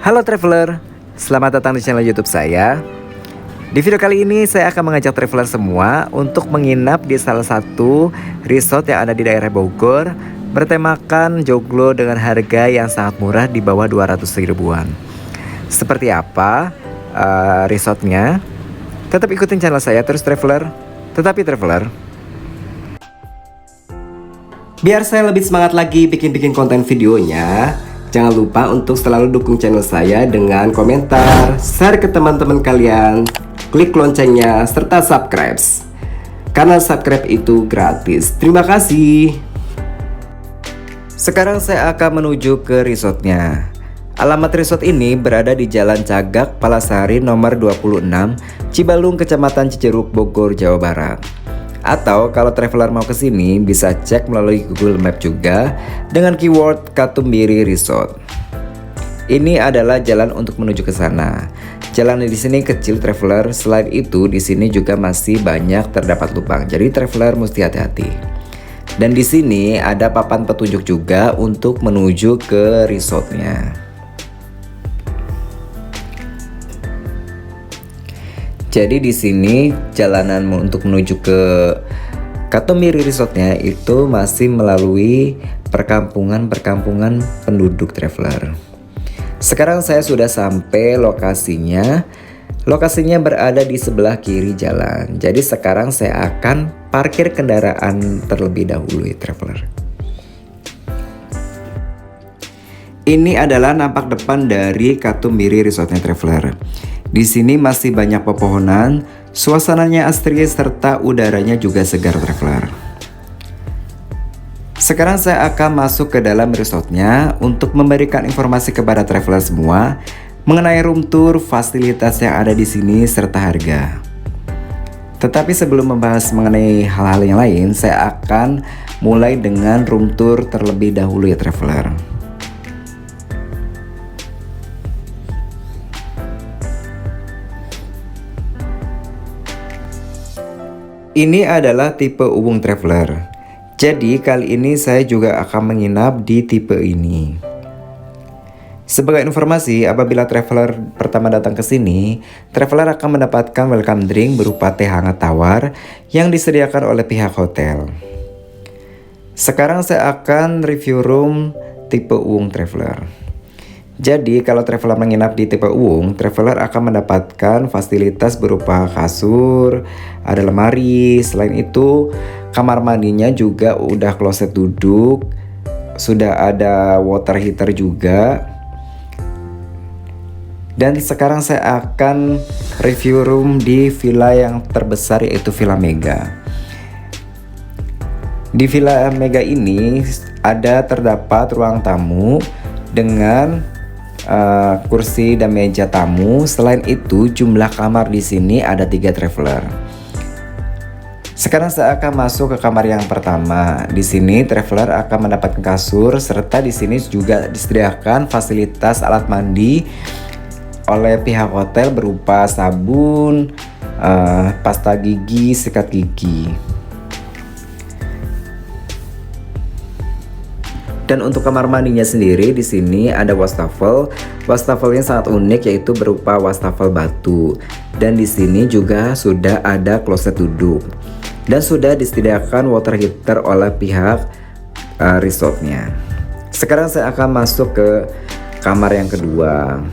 Halo traveler, selamat datang di channel YouTube saya. Di video kali ini saya akan mengajak traveler semua untuk menginap di salah satu resort yang ada di daerah Bogor, bertemakan joglo dengan harga yang sangat murah di bawah 200 ribuan. Seperti apa resortnya? Tetap ikutin channel saya terus traveler. Tetapi traveler, biar saya lebih semangat lagi bikin konten videonya, jangan lupa untuk selalu dukung channel saya dengan komentar, share ke teman-teman kalian, klik loncengnya, serta subscribe. Karena subscribe itu gratis. Terima kasih. Sekarang saya akan menuju ke resortnya. Alamat resort ini berada di Jalan Cagak, Palasari nomor 26, Cibalung, Kecamatan Cijeruk, Bogor, Jawa Barat. Atau kalau traveler mau ke sini bisa cek melalui Google Map juga dengan keyword Katumbiri Resort. Ini adalah jalan untuk menuju ke sana. Jalan di sini kecil traveler, selain itu di sini juga masih banyak terdapat lubang. Jadi traveler mesti hati-hati. Dan di sini ada papan petunjuk juga untuk menuju ke resortnya. Jadi di sini jalanan untuk menuju ke Katumbiri Resortnya itu masih melalui perkampungan penduduk traveler. Sekarang saya sudah sampai lokasinya. Lokasinya berada di sebelah kiri jalan. Jadi sekarang saya akan parkir kendaraan terlebih dahulu ya traveler. Ini adalah nampak depan dari Katumbiri Resortnya traveler. Di sini masih banyak pepohonan, suasananya asri serta udaranya juga segar traveler. Sekarang saya akan masuk ke dalam resortnya untuk memberikan informasi kepada traveler semua mengenai room tour, fasilitas yang ada di sini serta harga. Tetapi sebelum membahas mengenai hal-hal yang lain, saya akan mulai dengan room tour terlebih dahulu ya traveler. Ini adalah tipe Uwung Traveler. Jadi kali ini saya juga akan menginap di tipe ini. Sebagai informasi, apabila traveler pertama datang ke sini, traveler akan mendapatkan welcome drink berupa teh hangat tawar yang disediakan oleh pihak hotel. Sekarang saya akan review room tipe Uwung Traveler. Jadi kalau traveler menginap di tipe Uwung, traveler akan mendapatkan fasilitas berupa kasur, ada lemari, selain itu kamar mandinya juga udah kloset duduk, sudah ada water heater juga. Dan sekarang saya akan review room di villa yang terbesar yaitu Villa Mega. Di Villa Mega ini terdapat ruang tamu dengan kursi dan meja tamu. Selain itu jumlah kamar di sini ada 3 traveler. Sekarang saya akan masuk ke kamar yang pertama. Di sini traveler akan mendapatkan kasur serta di sini juga disediakan fasilitas alat mandi oleh pihak hotel berupa sabun, pasta gigi, sikat gigi. Dan untuk kamar mandinya sendiri di sini ada wastafel. Wastafelnya sangat unik yaitu berupa wastafel batu. Dan di sini juga sudah ada kloset duduk. Dan sudah disediakan water heater oleh pihak resortnya. Sekarang saya akan masuk ke kamar yang kedua.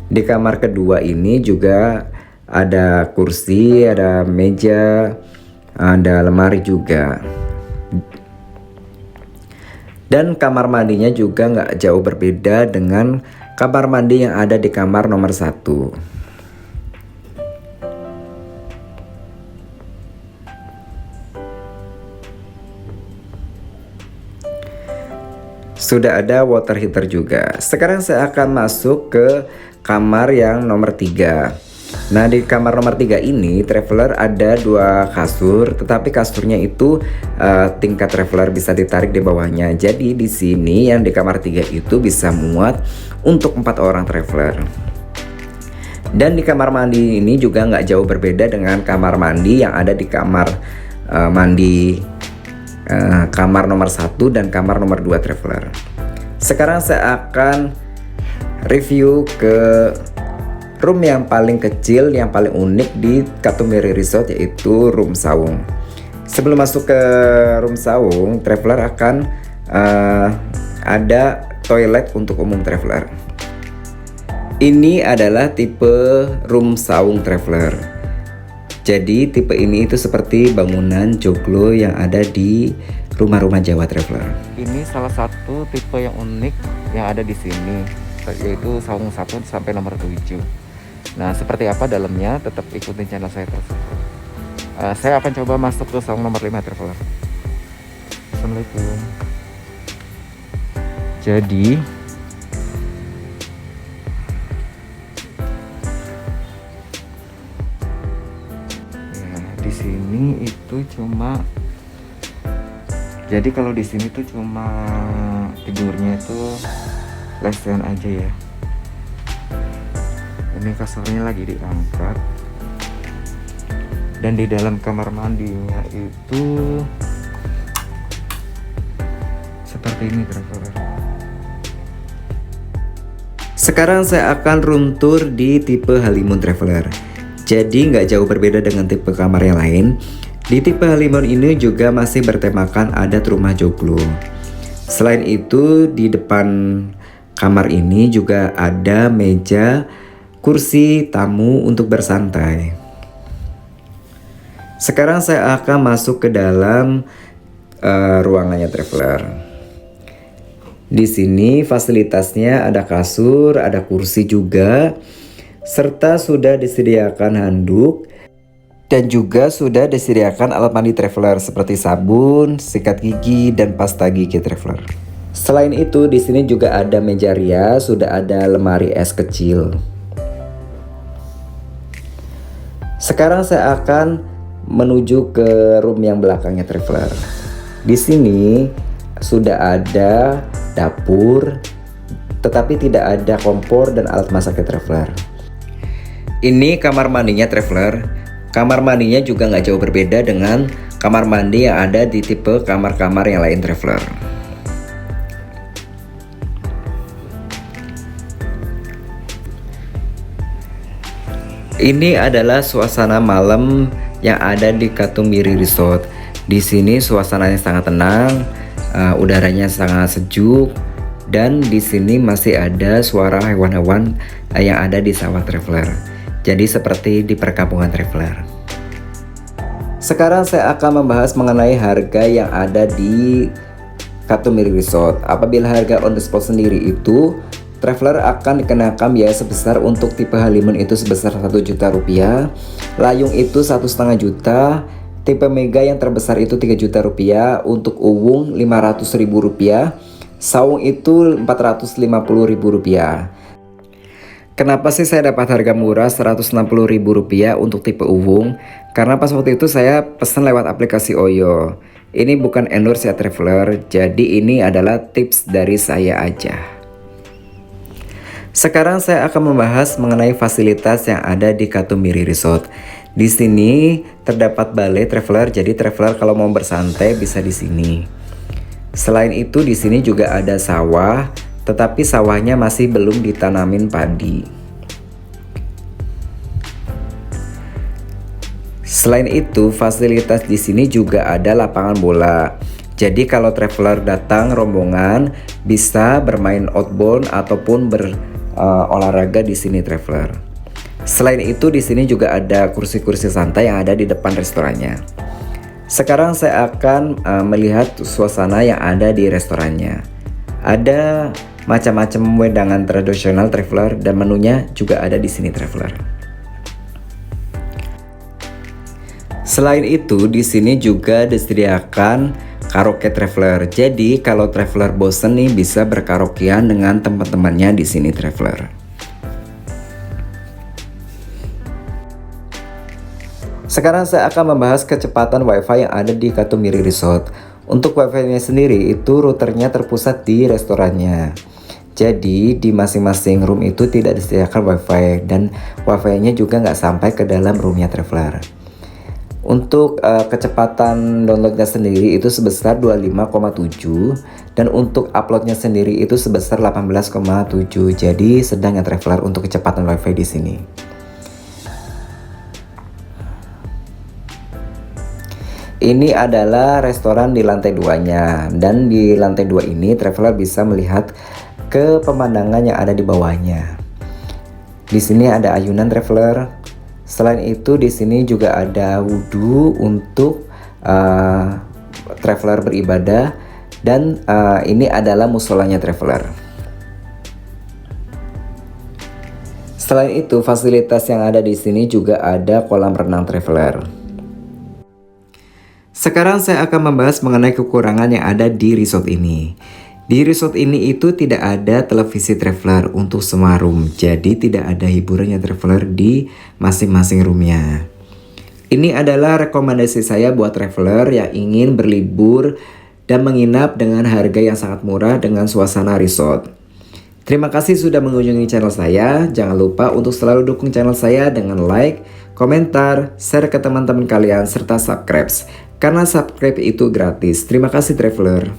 Di kamar kedua ini juga ada kursi, ada meja, ada lemari juga. Dan kamar mandinya juga nggak jauh berbeda dengan kamar mandi yang ada di kamar nomor 1. Sudah ada water heater juga. Sekarang saya akan masuk ke kamar yang nomor 3. Nah di kamar nomor 3 ini traveler ada 2 kasur, tetapi kasurnya itu tingkat traveler bisa ditarik di bawahnya. Jadi di sini yang di kamar 3 itu bisa muat untuk 4 orang traveler. Dan di kamar mandi ini juga nggak jauh berbeda dengan kamar mandi yang ada di kamar kamar nomor 1 dan kamar nomor 2 traveler. Sekarang saya akan review ke room yang paling kecil, yang paling unik di Katumiri Resort, yaitu room saung. Sebelum masuk ke room saung, traveler akan ada toilet untuk umum traveler. Ini adalah tipe room saung traveler. Jadi tipe ini itu seperti bangunan joglo yang ada di rumah-rumah Jawa traveler. Ini salah satu tipe yang unik yang ada di sini, yaitu saung 1 sampai nomor 7. Nah, seperti apa dalamnya, tetap ikutin channel saya terus. Saya akan coba masuk ke saung nomor 5 traveler. Assalamualaikum. Jadi ya, di sini itu cuma, jadi kalau di sini tuh cuma tidurnya itu lesehan aja ya. Ini kasurnya lagi diangkat, dan di dalam kamar mandinya itu seperti ini traveler. Sekarang saya akan room tour di tipe honeymoon traveler. Jadi nggak jauh berbeda dengan tipe kamar yang lain. Di tipe honeymoon ini juga masih bertemakan adat rumah joglo. Selain itu, di depan kamar ini juga ada meja, kursi tamu untuk bersantai. Sekarang saya akan masuk ke dalam ruangannya traveler. Di sini fasilitasnya ada kasur, ada kursi juga, serta sudah disediakan handuk dan juga sudah disediakan alat mandi traveler seperti sabun, sikat gigi, dan pasta gigi traveler. Selain itu, di sini juga ada meja rias, sudah ada lemari es kecil. Sekarang saya akan menuju ke room yang belakangnya traveler. Di sini sudah ada dapur, tetapi tidak ada kompor dan alat masaknya traveler. Ini kamar mandinya traveler. Kamar mandinya juga nggak jauh berbeda dengan kamar mandi yang ada di tipe kamar-kamar yang lain traveler. Ini adalah suasana malam yang ada di Katumiri Resort. Di sini suasananya sangat tenang, udaranya sangat sejuk, dan di sini masih ada suara hewan-hewan yang ada di sawah traveler. Jadi seperti di perkampungan traveler. Sekarang saya akan membahas mengenai harga yang ada di Katumiri Resort. Apabila harga on the spot sendiri itu, traveler akan dikenakan biaya sebesar untuk tipe honeymoon itu sebesar 1 juta rupiah, layung itu 1,5 juta, tipe mega yang terbesar itu 3 juta rupiah, untuk uwung 500.000 rupiah, saung itu 450.000 rupiah. Kenapa sih saya dapat harga murah 160.000 rupiah untuk tipe uwung? Karena pas waktu itu saya pesan lewat aplikasi Oyo. Ini bukan endorse ya traveler, jadi ini adalah tips dari saya aja. Sekarang saya akan membahas mengenai fasilitas yang ada di Katumiri Resort. Di sini terdapat balai traveler, jadi traveler kalau mau bersantai bisa di sini. Selain itu di sini juga ada sawah, tetapi sawahnya masih belum ditanamin padi. Selain itu, fasilitas di sini juga ada lapangan bola. Jadi kalau traveler datang rombongan bisa bermain outbound ataupun olahraga di sini traveler. Selain itu di sini juga ada kursi-kursi santai yang ada di depan restorannya. Sekarang saya akan melihat suasana yang ada di restorannya. Ada macam-macam wedangan tradisional traveler dan menunya juga ada di sini traveler. Selain itu di sini juga disediakan karaoke traveler. Jadi kalau traveler bosen nih bisa berkaraokean dengan teman-temannya di sini traveler. Sekarang saya akan membahas kecepatan WiFi yang ada di Katumiri Resort. Untuk WiFi-nya sendiri itu routernya terpusat di restorannya. Jadi di masing-masing room itu tidak disediakan WiFi dan WiFi-nya juga nggak sampai ke dalam roomnya traveler. Untuk kecepatan downloadnya sendiri itu sebesar 25,7 dan untuk uploadnya sendiri itu sebesar 18,7. Jadi sedang ya traveler untuk kecepatan wifi di sini. Ini adalah restoran di lantai 2-nya, dan di lantai 2 ini traveler bisa melihat ke pemandangan yang ada di bawahnya. Di sini ada ayunan traveler. Selain itu di sini juga ada wudhu untuk traveler beribadah, dan ini adalah musolanya traveler. Selain itu fasilitas yang ada di sini juga ada kolam renang traveler. Sekarang saya akan membahas mengenai kekurangan yang ada di resort ini. Di resort ini itu tidak ada televisi traveler untuk semua room, jadi tidak ada hiburannya traveler di masing-masing roomnya. Ini adalah rekomendasi saya buat traveler yang ingin berlibur dan menginap dengan harga yang sangat murah dengan suasana resort. Terima kasih sudah mengunjungi channel saya. Jangan lupa untuk selalu dukung channel saya dengan like, komentar, share ke teman-teman kalian, serta subscribe. Karena subscribe itu gratis. Terima kasih traveler.